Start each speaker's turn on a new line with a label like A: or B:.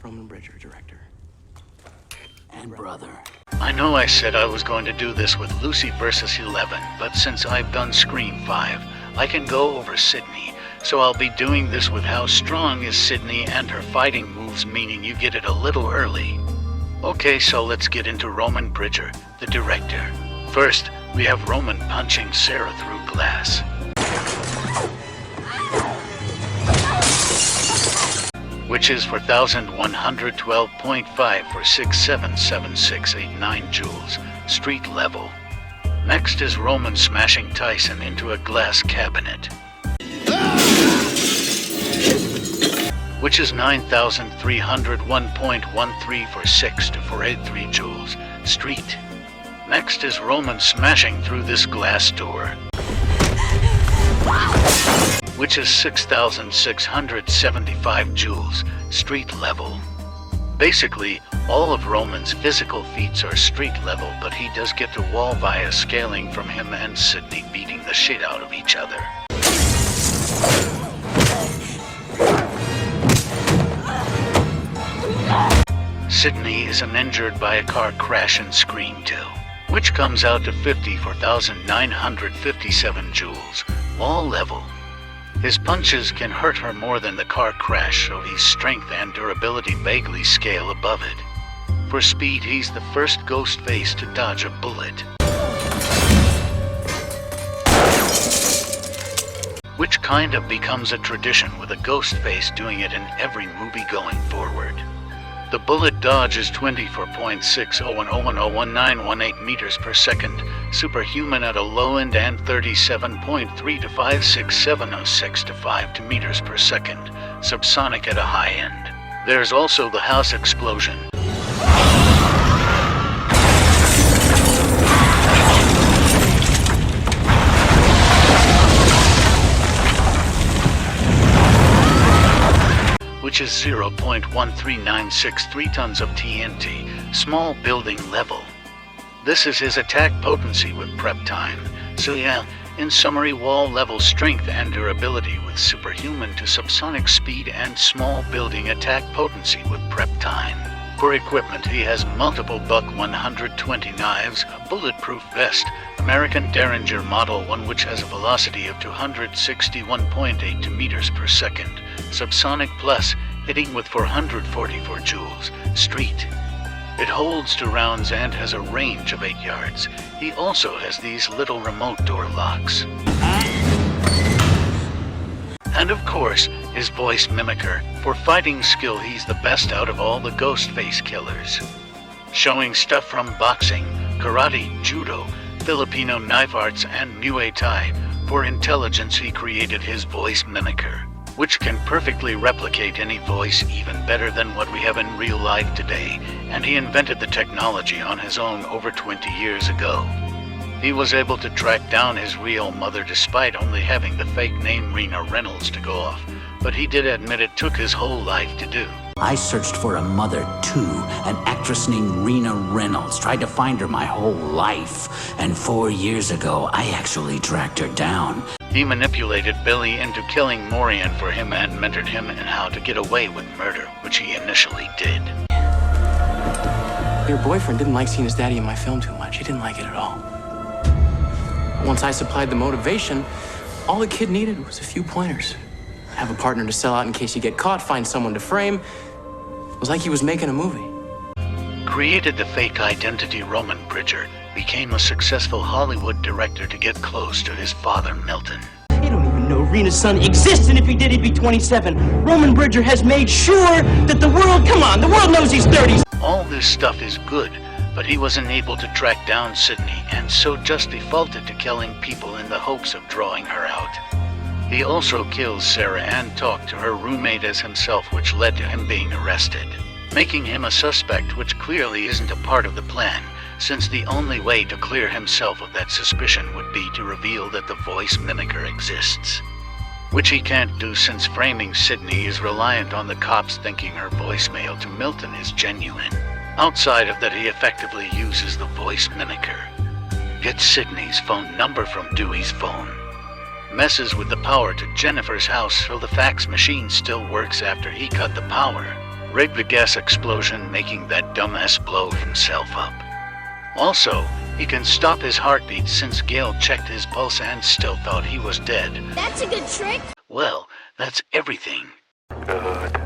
A: Roman Bridger, director.
B: And brother.
C: I know I said I was going to do this with Lucy versus 11, but since I've done Scream 5, I can go over Sydney, so I'll be doing this with how strong is Sydney and her fighting moves, meaning you get it a little early. Okay, so let's get into Roman Bridger, the director. First, we have Roman punching Sarah through glass, which is 4,112.5 for 6776689 joules, street level. Next is Roman smashing Tyson into a glass cabinet, which is 9,301.13 for 6 to 483 joules, street. Next is Roman smashing through this glass door, which is 6,675 joules, street level. Basically, all of Roman's physical feats are street level, but he does get to wall via scaling from him and Sydney beating the shit out of each other. Sydney is uninjured by a car crash in Scream 2, which comes out to 54,957 joules, wall level. His punches can hurt her more than the car crash, so his strength and durability vaguely scale above it. For speed, he's the first Ghostface to dodge a bullet, which kind of becomes a tradition with a Ghostface doing it in every movie going forward. The bullet dodge is 24.60101918 meters per second, superhuman at a low end, and 37.3 to 56706 to 5 meters per second, subsonic at a high end. There's also the house explosion, which is 0.13963 tons of TNT, small building level. This is his attack potency with prep time. So yeah, in summary, wall level strength and durability with superhuman to subsonic speed and small building attack potency with prep time. For equipment, he has multiple Buck 120 knives, a bulletproof vest, American Derringer Model 1 which has a velocity of 261.8 meters per second, subsonic plus, hitting with 444 joules, street. It holds 2 rounds and has a range of 8 yards. He also has these little remote door locks. And of course, his voice mimicker. For fighting skill, he's the best out of all the Ghostface killers, showing stuff from boxing, karate, judo, Filipino knife arts, and Muay Thai. For intelligence, he created his voice mimicker, which can perfectly replicate any voice, even better than what we have in real life today, and he invented the technology on his own over 20 years ago. He was able to track down his real mother despite only having the fake name Rena Reynolds to go off, but he did admit it took his whole life to do.
B: I searched for a mother, too, an actress named Rena Reynolds. Tried to find her my whole life. And 4 years ago, I actually tracked her down.
C: He manipulated Billy into killing Morian for him and mentored him in how to get away with murder, which he initially did.
A: Your boyfriend didn't like seeing his daddy in my film too much. He didn't like it at all. Once I supplied the motivation, all the kid needed was a few pointers. Have a partner to sell out in case you get caught, find someone to frame. It was like he was making a movie.
C: Created the fake identity Roman Bridger, became a successful Hollywood director to get close to his father Milton.
D: They don't even know Rena's son exists, and if he did, he'd be 27. Roman Bridger has made sure that the world knows he's 30.
C: All this stuff is good, but he wasn't able to track down Sydney, and so just defaulted to killing people in the hopes of drawing her out. He also kills Sarah and talked to her roommate as himself, which led to him being arrested, making him a suspect, which clearly isn't a part of the plan, since the only way to clear himself of that suspicion would be to reveal that the voice mimicker exists, which he can't do since framing Sydney is reliant on the cops thinking her voicemail to Milton is genuine. Outside of that, he effectively uses the voice mimicker, gets Sydney's phone number from Dewey's phone, messes with the power to Jennifer's house so the fax machine still works after he cut the power, rigged the gas explosion, making that dumbass blow himself up. Also, he can stop his heartbeat since Gale checked his pulse and still thought he was dead.
E: That's a good trick.
C: Well, that's everything.
F: Good.